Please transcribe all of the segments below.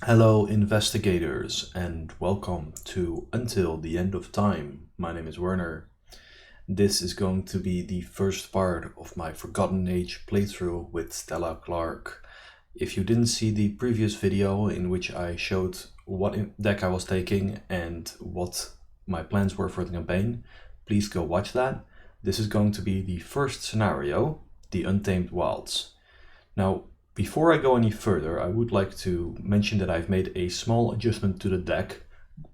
Hello, investigators, and welcome to Until the End of Time. My name is Werner. This is going to be the first part of my Forgotten Age playthrough with Stella Clark. If you didn't see the previous video in which I showed what deck I was taking and what my plans were for the campaign, please go watch that. This is going to be the first scenario, the Untamed Wilds. Now, before I go any further, I would like to mention that I've made a small adjustment to the deck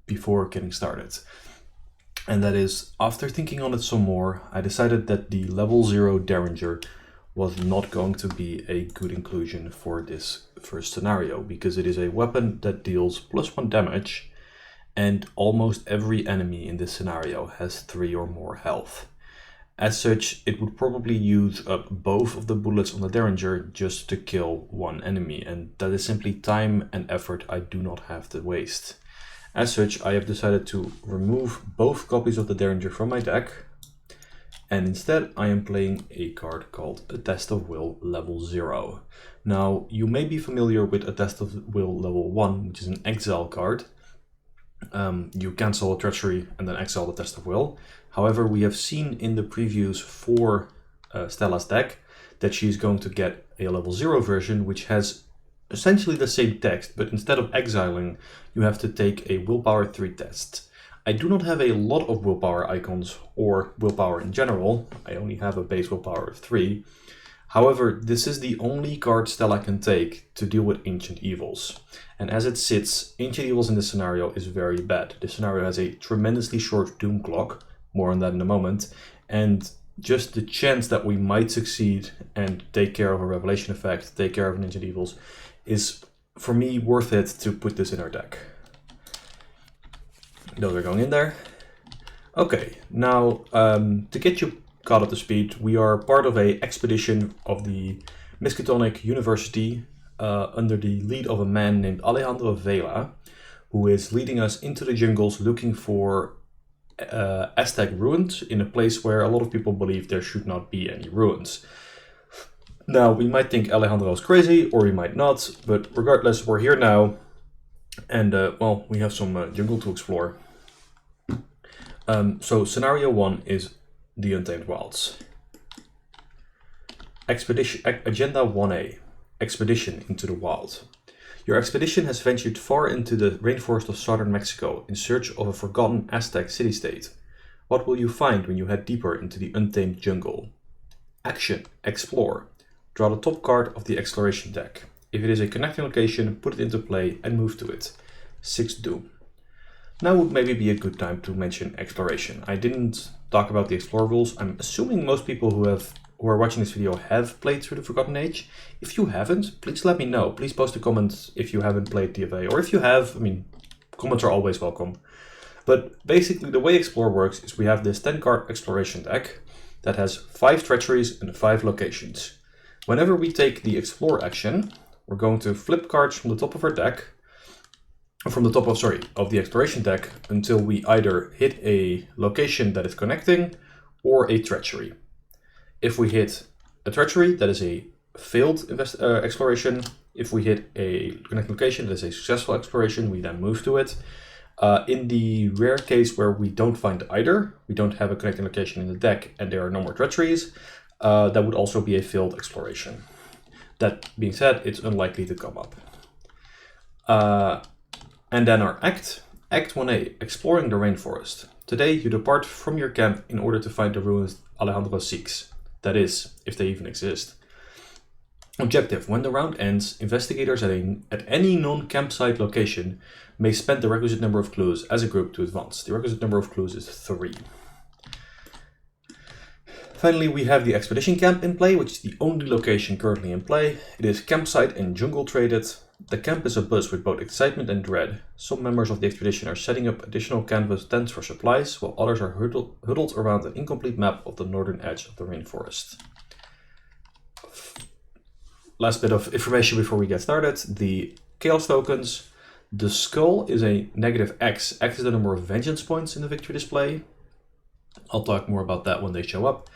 before getting started. And that is, after thinking on it some more, I decided that the level 0 Derringer was not going to be a good inclusion for this first scenario, because it is a weapon that deals +1 damage, and almost every enemy in this scenario has 3 or more health. As such, it would probably use up both of the bullets on the Derringer just to kill one enemy, and that is simply time and effort I do not have to waste. As such, I have decided to remove both copies of the Derringer from my deck, and instead I am playing a card called A Test of Will level 0. Now, you may be familiar with A Test of Will level 1, which is an exile card. You cancel a treachery and then exile the Test of Will. However, we have seen in the previews for Stella's deck that she's going to get a level 0 version, which has essentially the same text, but instead of exiling, you have to take a willpower 3 test. I do not have a lot of willpower icons or willpower in general. I only have a base willpower of 3. However, this is the only card Stella can take to deal with Ancient Evils. And as it sits, Ancient Evils in this scenario is very bad. This scenario has a tremendously short doom clock, more on that in a moment, and just the chance that we might succeed and take care of a Revelation effect, take care of an Ancient Evils, is for me worth it to put this in our deck. Those are going in there. Okay, now to get you caught up to speed, we are part of an expedition of the Miskatonic University under the lead of a man named Alejandro Vela, who is leading us into the jungles looking for Aztec ruins in a place where a lot of people believe there should not be any ruins. Now, we might think Alejandro is crazy, or we might not, but regardless, we're here now, and well, we have some jungle to explore. So scenario 1 is the Untamed Wilds. Agenda 1A, Expedition into the Wild. Your expedition has ventured far into the rainforest of southern Mexico in search of a forgotten Aztec city-state. What will you find when you head deeper into the untamed jungle? Action, explore. Draw the top card of the exploration deck. If it is a connecting location, put it into play and move to it. 6 Doom. Now would maybe be a good time to mention exploration. I didn't talk about the explore rules. I'm assuming most people who are watching this video have played through the Forgotten Age. If you haven't, please let me know. Please post a comment if you haven't played DFA, or if you have, I mean, comments are always welcome. But basically the way Explore works is we have this 10-card exploration deck that has 5 treacheries and 5 locations. Whenever we take the Explore action, we're going to flip cards from the top of our deck, from the top of the exploration deck, until we either hit a location that is connecting or a treachery. If we hit a treachery, that is a failed exploration. If we hit a connecting location, that is a successful exploration, we then move to it. In the rare case where we don't find either, we don't have a connecting location in the deck and there are no more treacheries, that would also be a failed exploration. That being said, it's unlikely to come up. And then our Act 1A, Exploring the Rainforest. Today you depart from your camp in order to find the ruins Alejandro seeks. That is, if they even exist. Objective: when the round ends, investigators at any non-campsite location may spend the requisite number of clues as a group to advance. The requisite number of clues is 3. Finally, we have the expedition camp in play, which is the only location currently in play. It is campsite and jungle traded. The camp is abuzz with both excitement and dread. Some members of the expedition are setting up additional canvas tents for supplies, while others are huddled around an incomplete map of the northern edge of the rainforest. Last bit of information before we get started. The chaos tokens. The skull is a -X. X is the number of vengeance points in the victory display. I'll talk more about that when they show up.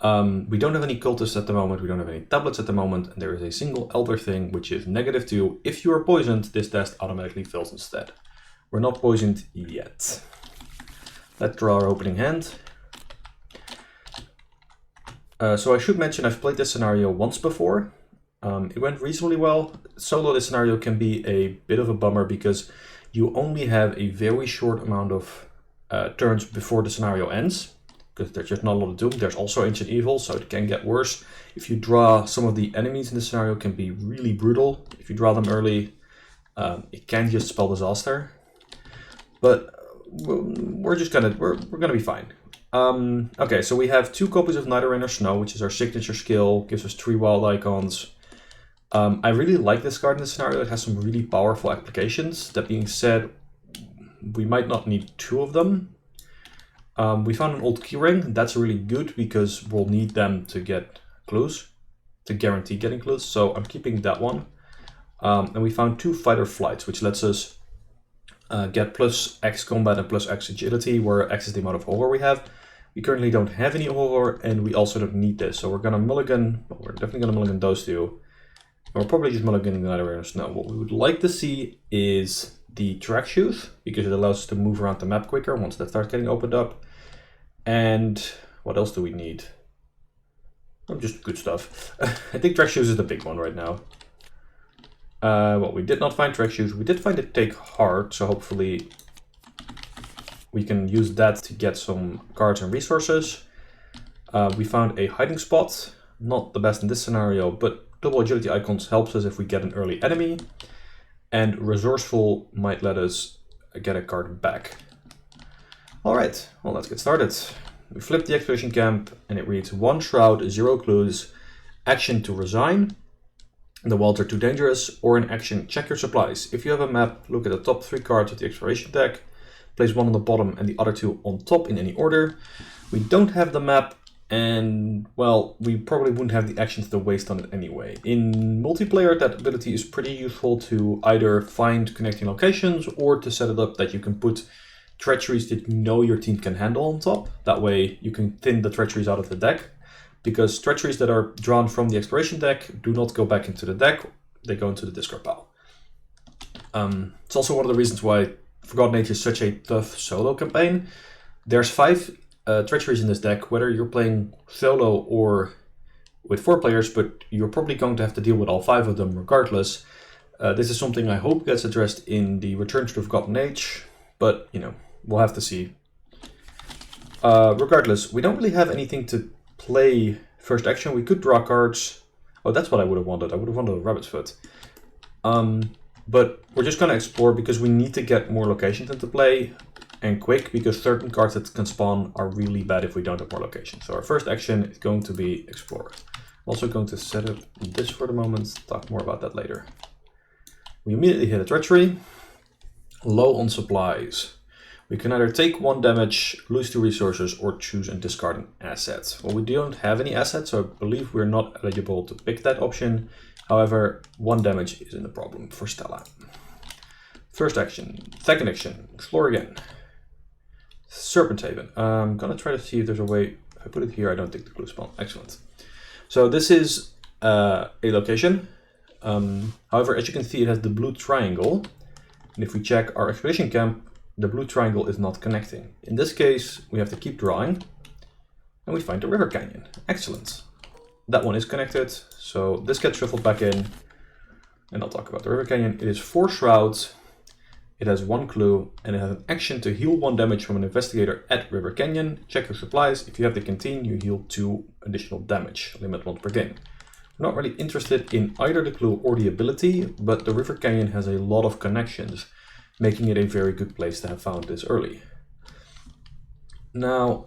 We don't have any cultists at the moment, we don't have any tablets at the moment, and there is a single elder thing, which is -2. If you are poisoned, this test automatically fails instead. We're not poisoned yet. Let's draw our opening hand. So I should mention I've played this scenario once before. It went reasonably well. Solo this scenario can be a bit of a bummer because you only have a very short amount of turns before the scenario ends, because there's just not a lot of doom. There's also Ancient Evil, so it can get worse. If you draw some of the enemies in the scenario, can be really brutal. If you draw them early, it can just spell disaster. But we're gonna be fine. Okay, so we have 2 copies of Night Rain or Snow, which is our signature skill, gives us 3 wild icons. I really like this card in this scenario. It has some really powerful applications. That being said, we might not need 2 of them. We found an old keyring. That's really good because we'll need them to get clues, to guarantee getting clues. So I'm keeping that one. And we found 2 fighter flights, which lets us get +X combat and +X agility, where X is the amount of horror we have. We currently don't have any horror, and we also don't need this. So we're gonna mulligan. Well, we're definitely gonna mulligan those 2. And we're probably just mulliganing the Night Rain or Snow. What we would like to see is the track shoes, because it allows us to move around the map quicker once that starts getting opened up. And what else do we need? Oh, just good stuff. I think track shoes is the big one right now. Well, we did not find track shoes. We did find a take heart, so hopefully we can use that to get some cards and resources. We found a hiding spot. Not the best in this scenario, but double agility icons helps us if we get an early enemy. And resourceful might let us get a card back. Alright, well, let's get started. We flip the expedition camp and it reads 1 shroud, 0 clues, action to resign. The wilds are too dangerous, or in action, check your supplies. If you have a map, look at the top 3 cards of the exploration deck, place 1 on the bottom and the other 2 on top in any order. We don't have the map, and well, we probably wouldn't have the actions to waste on it anyway. In multiplayer, that ability is pretty useful to either find connecting locations or to set it up that you can put treacheries that you know your team can handle on top. That way you can thin the treacheries out of the deck, because treacheries that are drawn from the exploration deck do not go back into the deck, they go into the discard pile. It's also one of the reasons why Forgotten Age is such a tough solo campaign. There's 5 treacheries in this deck, whether you're playing solo or with 4 players, but you're probably going to have to deal with all 5 of them regardless. This is something I hope gets addressed in the Return to the Forgotten Age, but you know, we'll have to see. Regardless, we don't really have anything to play first action. We could draw cards. Oh, that's what I would have wanted. I would have wanted a rabbit's foot. But we're just going to explore because we need to get more locations into play, and quick, because certain cards that can spawn are really bad if we don't have more locations. So our first action is going to be explore. I'm also going to set up this for the moment, talk more about that later. We immediately hit a treachery. Low on supplies. We can either take 1 damage, lose 2 resources, or choose and discard an asset. Well, we don't have any assets, so I believe we're not eligible to pick that option. However, 1 damage isn't a problem for Stella. First action. Second action. Explore again. Serpent Haven. I'm gonna try to see if there's a way. If I put it here, I don't think the clue spawn. Excellent. So this is a location. However, as you can see, it has the blue triangle. And if we check our expedition camp, the blue triangle is not connecting. In this case, we have to keep drawing, and we find the river canyon. Excellent. That one is connected, so this gets shuffled back in, and I'll talk about the river canyon. It is 4 shrouds, it has 1 clue, and it has an action to heal 1 damage from an investigator at river canyon. Check your supplies. If you have the canteen, you heal 2 additional damage, limit 1 per game. I'm not really interested in either the clue or the ability, but the river canyon has a lot of connections, making it a very good place to have found this early. Now,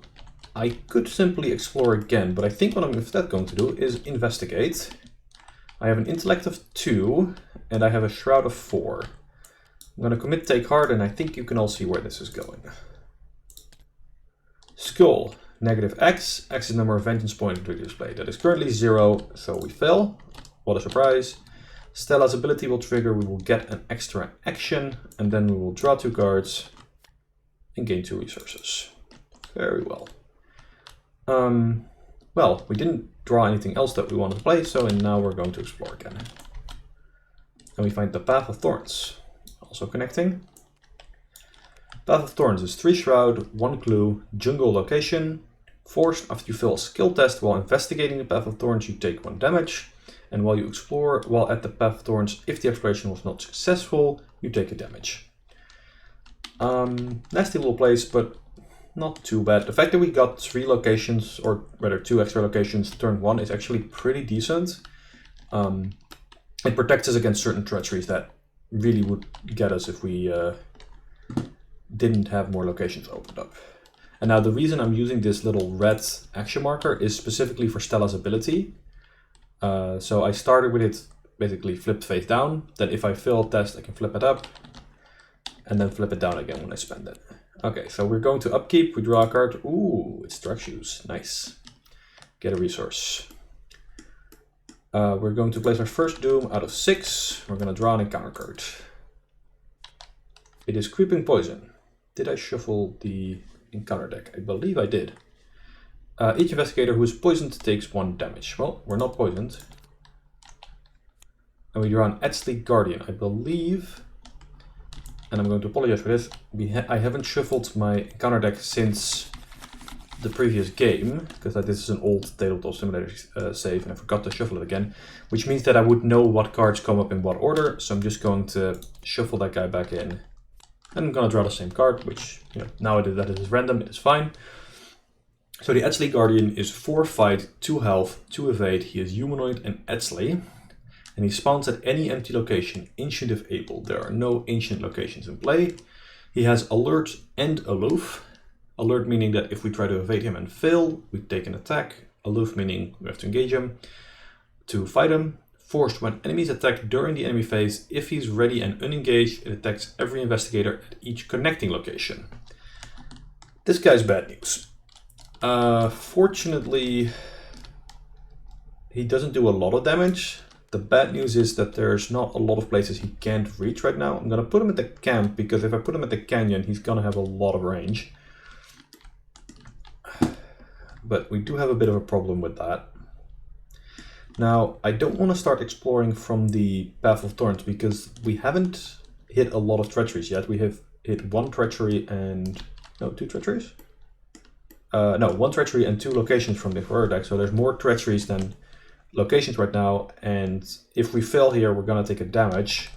I could simply explore again, but I think what I'm instead going to do is investigate. I have an intellect of 2, and I have a shroud of 4. I'm going to commit take heart, and I think you can all see where this is going. Skull, -X. X is the number of vengeance points to display. That is currently 0, so we fail. What a surprise. Stella's ability will trigger, we will get an extra action, and then we will draw 2 cards and gain 2 resources. Very well. Well, we didn't draw anything else that we wanted to play, so now we're going to explore again. And we find the Path of Thorns, also connecting. Path of Thorns is 3 Shroud, 1 Clue, Jungle Location. Forced, after you fail a skill test while investigating the Path of Thorns, you take 1 damage. And while you explore while at the Path of Thorns, if the exploration was not successful, you take a damage. Nasty little place, but not too bad. The fact that we got 3 locations, or rather 2 extra locations turn 1 is actually pretty decent. It protects us against certain treacheries that really would get us if we didn't have more locations opened up. And now the reason I'm using this little red action marker is specifically for Stella's ability. So I started with it basically flipped face down. Then if I fail a test, I can flip it up and then flip it down again when I spend it. Okay, so we're going to upkeep. We draw a card. Ooh, it's Dark Shoes. Nice. Get a resource. We're going to place our first Doom out of 6. We're going to draw an encounter card. It is Creeping Poison. Did I shuffle the encounter deck? I believe I did. Each investigator who is poisoned takes 1 damage. Well, we're not poisoned. And we draw an Edsley Guardian, I believe. And I'm going to apologize for this. I haven't shuffled my encounter deck since the previous game, because this is an old Tabletop Simulator save, and I forgot to shuffle it again, which means that I would know what cards come up in what order. So I'm just going to shuffle that guy back in. And I'm going to draw the same card, which, now that it is random, it is fine. So the Edsley Guardian is 4 fight, 2 health, 2 evade. He is humanoid and Edsley. And he spawns at any empty location, ancient if able. There are no ancient locations in play. He has alert and aloof. Alert meaning that if we try to evade him and fail, we take an attack. Aloof meaning we have to engage him to fight him. Forced, when enemies attack during the enemy phase, if he's ready and unengaged, it attacks every investigator at each connecting location. This guy's bad news. Fortunately, he doesn't do a lot of damage. The bad news is that there's not a lot of places he can't reach right now. I'm going to put him at the camp, because if I put him at the canyon, he's going to have a lot of range. But we do have a bit of a problem with that. Now, I don't want to start exploring from the Path of Thorns, because we haven't hit a lot of treacheries yet. We have hit 1 treachery and... no, 2 treacheries? No, 1 treachery and 2 locations from the Horror deck, so there's more treacheries than locations right now, and if we fail here, we're gonna take a damage.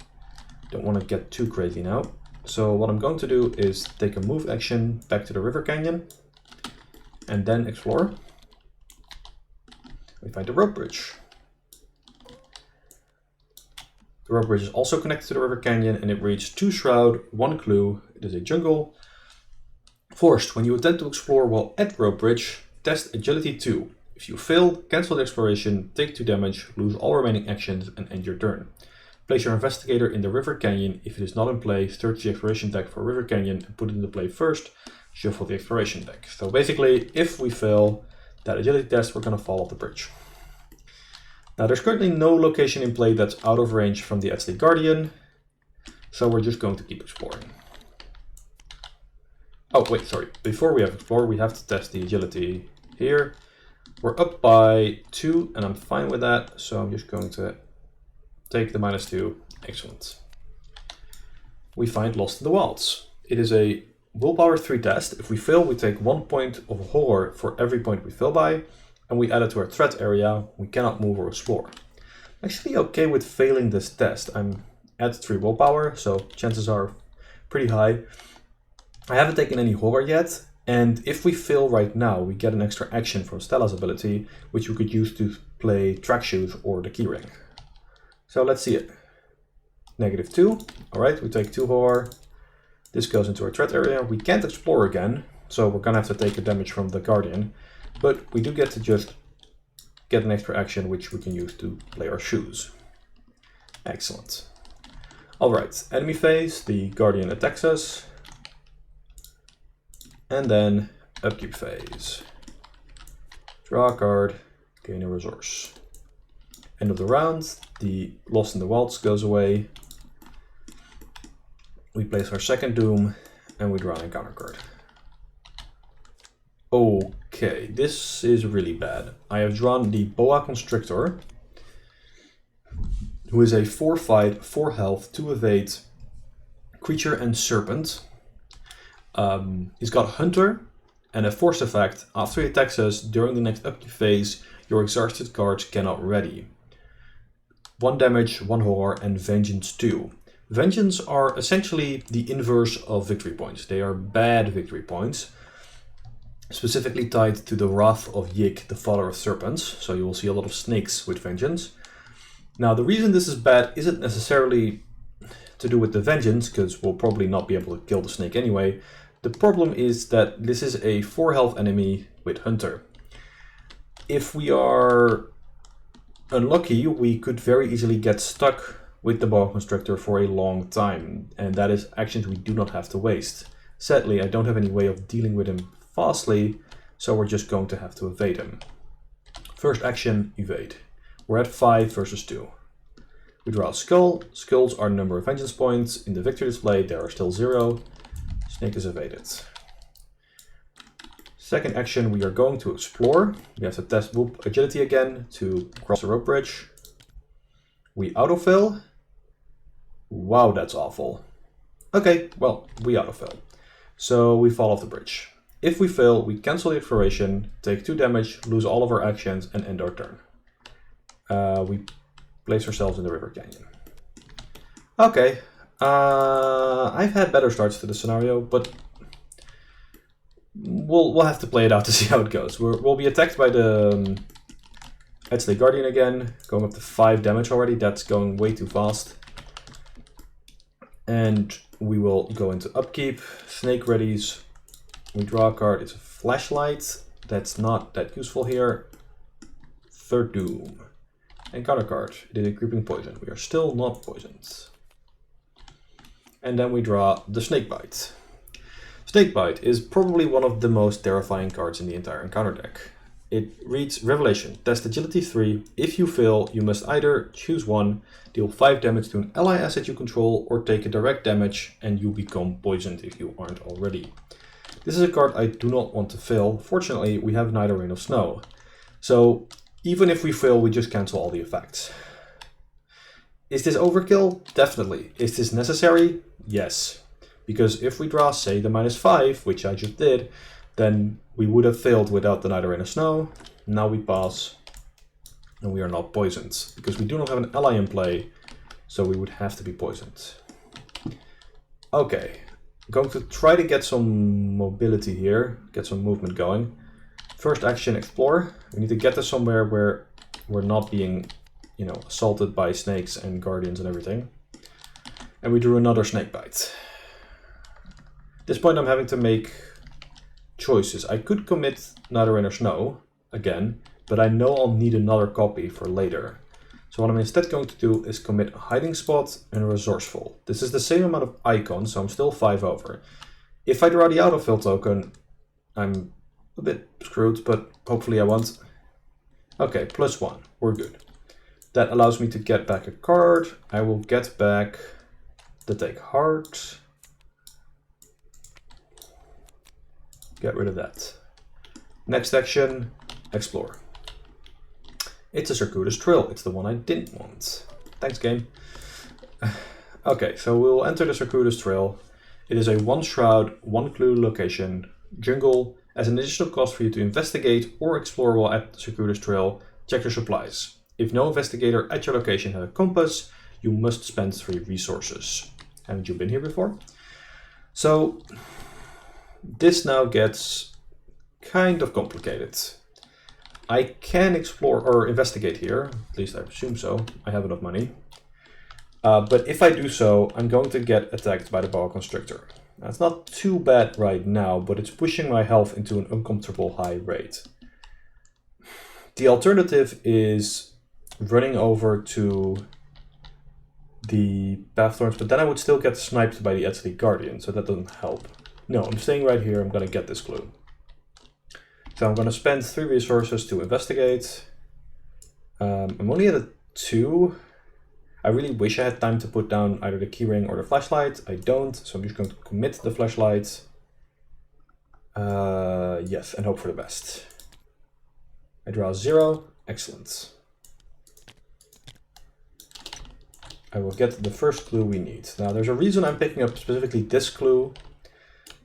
Don't want to get too crazy now. So what I'm going to do is take a move action back to the River Canyon, and then explore. We find the rope bridge. The rope bridge is also connected to the River Canyon, and it reads 2 Shroud, 1 Clue. It is a jungle. Forced, when you attempt to explore while at rope bridge, test agility 2. If you fail, cancel the exploration, take 2 damage, lose all remaining actions, and end your turn. Place your investigator in the River Canyon. If it is not in play, search the exploration deck for River Canyon and put it into play first. Shuffle the exploration deck. So basically, if we fail that agility test, we're going to fall off the bridge. Now there's currently no location in play that's out of range from the Edsley Guardian, so we're just going to keep exploring. Oh wait, sorry, before we have explore, we have to test the agility here. We're up by 2, and I'm fine with that, so I'm just going to take the -2. Excellent. We find Lost in the Wilds. It is a willpower 3 test. If we fail, we take 1 point of horror for every point we fail by, and we add it to our threat area. We cannot move or explore. I'm actually okay with failing this test. I'm at 3 willpower, so chances are pretty high. I haven't taken any horror yet, and if we fail right now, we get an extra action from Stella's ability, which we could use to play Track Shoes or the Keyring. So let's see it. -2. Alright, we take 2 horror. This goes into our threat area. We can't explore again, so we're gonna have to take the damage from the Guardian. But we do get to just get an extra action, which we can use to play our shoes. Excellent. Alright, enemy phase, the Guardian attacks us. And then upkeep phase. Draw a card, gain a resource. End of the round, the Lost in the Wilds goes away. We place our second Doom, and we draw an encounter card. Okay, this is really bad. I have drawn the Boa Constrictor, who is a 4 fight, 4 health, 2 evade creature and serpent. He's got Hunter and a force effect. After he attacks us during the next upkeep phase, your exhausted cards cannot ready. 1 damage, 1 horror, and Vengeance 2. Vengeance are essentially the inverse of victory points. They are bad victory points, specifically tied to the wrath of Yik, the father of serpents, so you will see a lot of snakes with Vengeance. Now, the reason this is bad isn't necessarily to do with the Vengeance, because we'll probably not be able to kill the snake anyway. The problem is that this is a 4 health enemy with Hunter. If we are unlucky, we could very easily get stuck with the Boa Constrictor for a long time, and that is actions we do not have to waste. Sadly, I don't have any way of dealing with him fastly, so we're just going to have to evade him. First action, evade. We're at 5 versus 2. We draw a skull. Skulls are number of vengeance points. In the victory display, there are still 0. Snake is evaded. Second action, we are going to explore. We have to test Whoop agility again to cross the rope bridge. We autofill. Wow, that's awful. Okay, well, we autofill. So we fall off the bridge. If we fail, we cancel the exploration, take 2 damage, lose all of our actions, and end our turn. We place ourselves in the river canyon. Okay, I've had better starts to the scenario, but we'll have to play it out to see how it goes. We'll be attacked by the Edsley Guardian again, going up to 5 damage already. That's going way too fast. And we will go into upkeep. Snake readies. We draw a card. It's a flashlight. That's not that useful here. Third Doom. And counter card. It is a creeping poison. We are still not poisoned. And then we draw the Snakebite. Snakebite is probably one of the most terrifying cards in the entire encounter deck. It reads Revelation. Test agility 3. If you fail, you must either choose one, deal 5 damage to an ally asset you control, or take a direct damage and you become poisoned if you aren't already. This is a card I do not want to fail. Fortunately, we have neither Rain of Snow. So even if we fail, we just cancel all the effects. Is this overkill? Definitely. Is this necessary? Yes. Because if we draw, say, the -5, which I just did, then we would have failed without the Neither Rain of Snow. Now we pass, and we are not poisoned, because we do not have an ally in play, so we would have to be poisoned. Okay, I'm going to try to get some mobility here, get some movement going. First action, explore. We need to get to somewhere where we're not being, assaulted by snakes and guardians and everything. And we drew another Snakebite. At this point I'm having to make choices. I could commit Neither Rain or Snow again, but I know I'll need another copy for later. So what I'm instead going to do is commit Hiding Spot and Resourceful. This is the same amount of icons, so I'm still 5 over. If I draw the autofill token, I'm a bit screwed, but hopefully I won't. Okay, +1, we're good. That allows me to get back a card. I will get back the Take Heart. Get rid of that. Next action, explore. It's a circuitous trail. It's the one I didn't want. Thanks, game. Okay, so we'll enter the circuitous trail. It is a 1 shroud, 1 clue location, jungle. As an additional cost for you to investigate or explore while at the circuitous trail, check your supplies. If no investigator at your location has a compass, you must spend 3 resources. Haven't you been here before? So this now gets kind of complicated. I can explore or investigate here, at least I presume so. I have enough money. But if I do so, I'm going to get attacked by the Boa Constrictor. That's not too bad right now, but it's pushing my health into an uncomfortable high rate. The alternative is running over to the Paththorns, but then I would still get sniped by the Edsley Guardian, so that doesn't help. No, I'm staying right here. I'm going to get this clue. So I'm going to spend 3 resources to investigate. I'm only at a 2. I really wish I had time to put down either the keyring or the flashlight. I don't, so I'm just going to commit the flashlight. Yes, and hope for the best. I draw 0. Excellent. I will get the first clue we need. Now, there's a reason I'm picking up specifically this clue,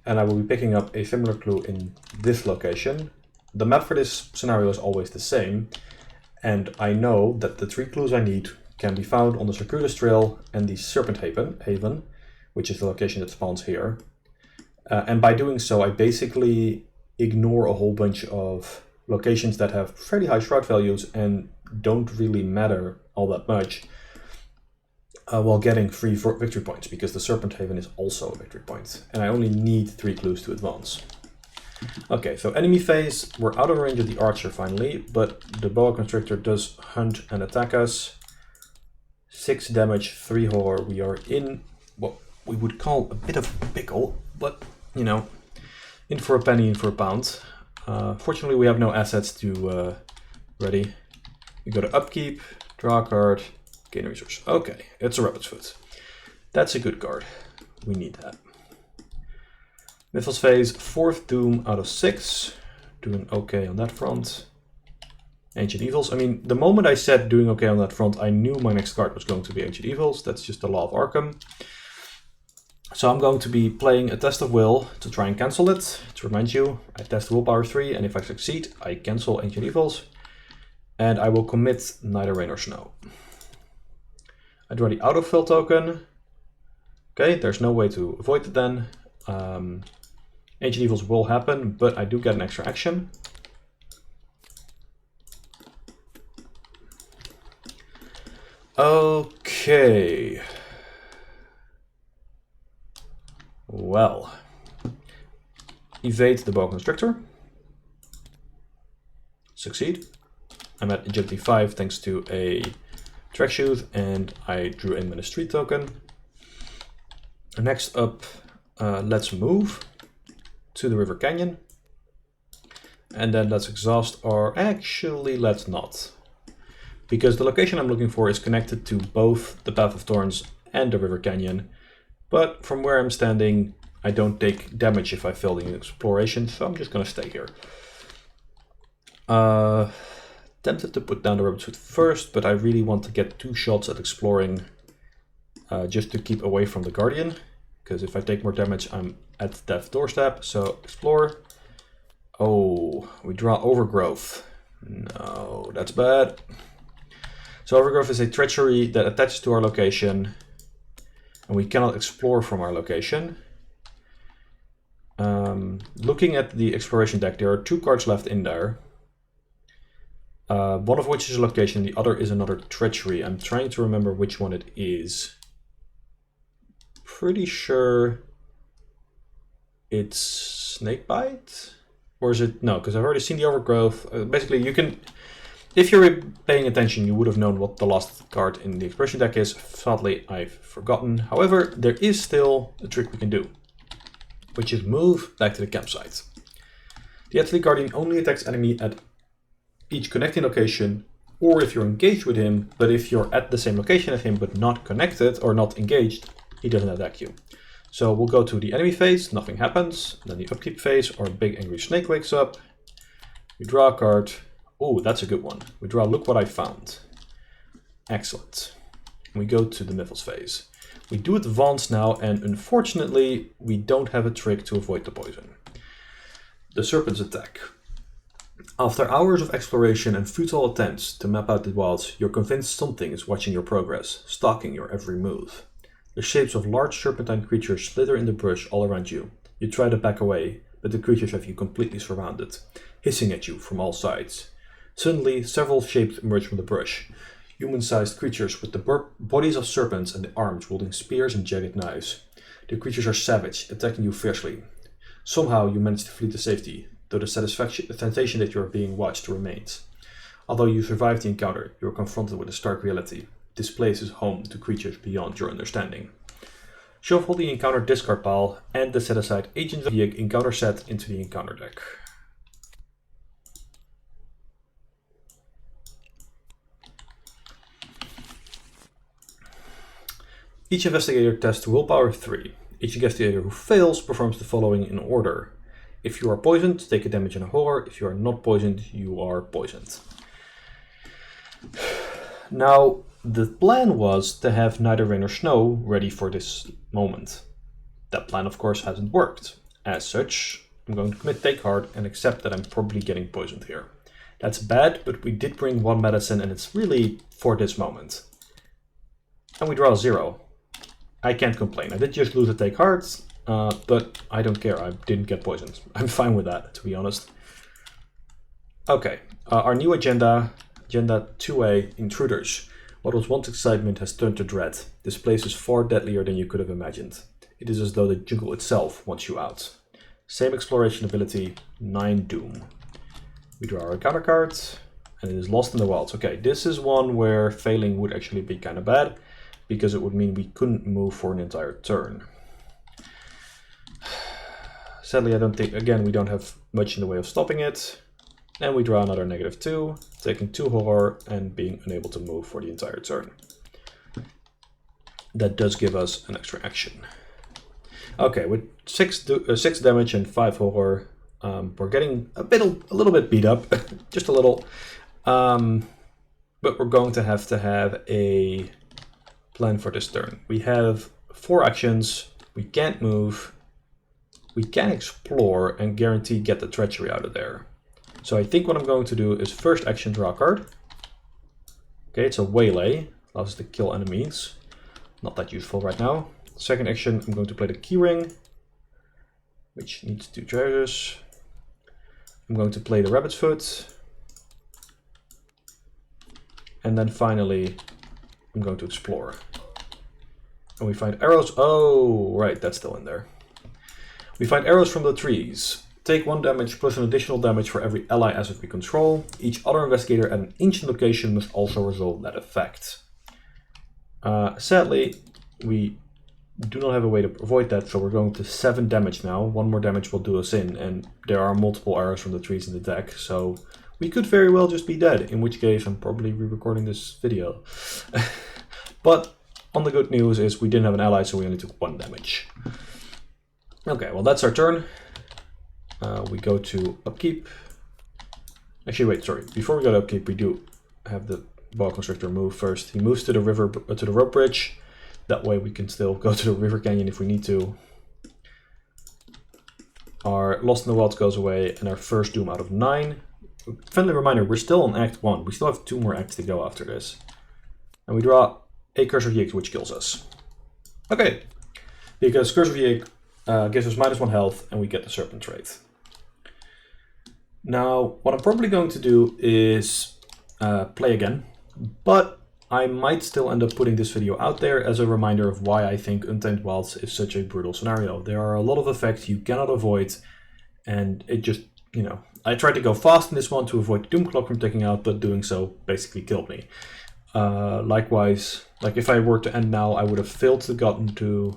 and I will be picking up a similar clue in this location. The map for this scenario is always the same, and I know that the 3 clues I need can be found on the Circuitous Trail and the Serpent Haven, which is the location that spawns here. And by doing so, I basically ignore a whole bunch of locations that have fairly high shroud values and don't really matter all that much while getting 3 victory points, because the Serpent Haven is also a victory point, and I only need 3 clues to advance. Okay, so enemy phase, we're out of range of the archer finally, but the boa constrictor does hunt and attack us. 6 damage, 3 horror. We are in what we would call a bit of a pickle, but you know, in for a penny, in for a pound. Fortunately, we have no assets to ready. We go to upkeep, draw a card, gain a resource. Okay, it's a rabbit's foot. That's a good card. We need that. Mythos phase, 4th doom out of 6. Doing okay on that front. Ancient Evils. I mean, the moment I said doing okay on that front, I knew my next card was going to be Ancient Evils. That's just the law of Arkham. So I'm going to be playing a Test of Will to try and cancel it. To remind you, I test Willpower 3, and if I succeed, I cancel Ancient Evils. And I will commit neither rain or snow. I draw the autofill token. Okay, there's no way to avoid it then. Ancient Evils will happen, but I do get an extra action. Okay. Well. Evade the boa constrictor. Succeed. I'm at agility 5 thanks to a track shoot, and I drew in a street token. Next up, let's move to the River Canyon. And then let's exhaust our... Actually, let's not. Because the location I'm looking for is connected to both the Path of Thorns and the River Canyon. But from where I'm standing, I don't take damage if I fail the exploration, so I'm just going to stay here. Tempted to put down the rabbit's foot first, but I really want to get 2 shots at exploring just to keep away from the Guardian. Because if I take more damage, I'm at death's doorstep. So explore. Oh, we draw Overgrowth. No, that's bad. So Overgrowth is a treachery that attaches to our location, and we cannot explore from our location. Looking at the exploration deck, there are 2 cards left in there. One of which is a location, the other is another treachery. I'm trying to remember which one it is. Pretty sure it's Snakebite? Or is it? No, because I've already seen the Overgrowth. Basically, you can... If you're paying attention, you would have known what the last card in the exploration deck is. Sadly, I've forgotten. However, there is still a trick we can do, which is move back to the campsite. The Athlete Guardian only attacks enemy at each connecting location, or if you're engaged with him, but if you're at the same location as him but not connected or not engaged, he doesn't attack you. So we'll go to the enemy phase, nothing happens. Then the upkeep phase, our big angry snake wakes up. We draw a card. Oh, that's a good one. We draw Look What I Found. Excellent. We go to the Mythos phase. We do advance now, and unfortunately, we don't have a trick to avoid the poison. The Serpent's Attack. After hours of exploration and futile attempts to map out the wilds, you're convinced something is watching your progress, stalking your every move. The shapes of large serpentine creatures slither in the brush all around you. You try to back away, but the creatures have you completely surrounded, hissing at you from all sides. Suddenly, several shapes emerge from the brush. Human-sized creatures with the bodies of serpents and the arms wielding spears and jagged knives. The creatures are savage, attacking you fiercely. Somehow you manage to flee to safety, though the sensation that you are being watched remains. Although you survive the encounter, you are confronted with a stark reality. This place is home to creatures beyond your understanding. Shuffle the encounter discard pile and the set-aside Agents of the encounter set into the encounter deck. Each investigator tests willpower 3. Each investigator who fails performs the following in order. If you are poisoned, take a damage and a horror. If you are not poisoned, you are poisoned. Now, the plan was to have neither rain nor snow ready for this moment. That plan, of course, hasn't worked. As such, I'm going to commit take heart and accept that I'm probably getting poisoned here. That's bad, but we did bring 1 medicine and it's really for this moment. And we draw 0. I can't complain. I did just lose a take heart, but I don't care. I didn't get poisoned. I'm fine with that, to be honest. Okay, our new agenda 2A, Intruders. What was once excitement has turned to dread. This place is far deadlier than you could have imagined. It is as though the jungle itself wants you out. Same exploration ability, 9 Doom. We draw our encounter card, and it is Lost in the Wilds. Okay, this is one where failing would actually be kind of bad, because it would mean we couldn't move for an entire turn. Sadly, I don't think, again, we don't have much in the way of stopping it. And we draw another -2, taking 2 horror and being unable to move for the entire turn. That does give us an extra action. Okay, with 6 damage and 5 horror, we're getting a little bit beat up, just a little. But we're going to have a plan for this turn. We have 4 actions. We can't move. We can explore and guarantee get the treachery out of there. So I think what I'm going to do is first action draw a card. Okay, it's a waylay, allows us to kill enemies. Not that useful right now. Second action, I'm going to play the keyring, which needs 2 treasures. I'm going to play the rabbit's foot. And then finally, I'm going to explore. And we find arrows. Oh, right, that's still in there. We find arrows from the trees. Take 1 damage plus an additional damage for every ally asset we control. Each other investigator at an ancient location must also resolve that effect. Sadly, we do not have a way to avoid that, so we're going to 7 damage now. 1 more damage will do us in, and there are multiple arrows from the trees in the deck, so we could very well just be dead, in which case I'm probably re-recording this video. But on the good news is we didn't have an ally, so we only took 1 damage. Okay, well that's our turn. We go to upkeep. Actually, wait, sorry. Before we go to upkeep, we do have the boa constrictor move first. He moves to the river, to the rope bridge. That way we can still go to the river canyon if we need to. Our Lost in the Wilds goes away, and our first Doom out of 9. Friendly reminder, we're still on Act 1. We still have 2 more acts to go after this. And we draw a Curse of Yig, which kills us. Okay, because Curse of Yig gives us -1 health, and we get the Serpent trait. Now, what I'm probably going to do is play again, but I might still end up putting this video out there as a reminder of why I think Untamed Wilds is such a brutal scenario. There are a lot of effects you cannot avoid, and it just, you know, I tried to go fast in this one to avoid Doom Clock from taking out, but doing so basically killed me. Likewise, like if I were to end now, I would have failed to gotten to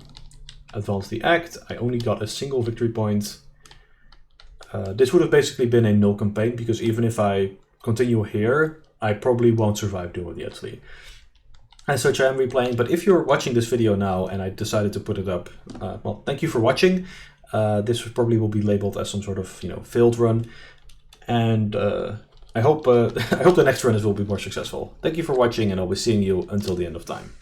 advance the act. I only got a single victory point. This would have basically been a null campaign, because even if I continue here, I probably won't survive Doom of the Edsley. As such, I am replaying, but if you're watching this video now and I decided to put it up, well, thank you for watching. This probably will be labeled as some sort of, you know, failed run, and I hope the next run will be more successful. Thank you for watching, and I'll be seeing you until the end of time.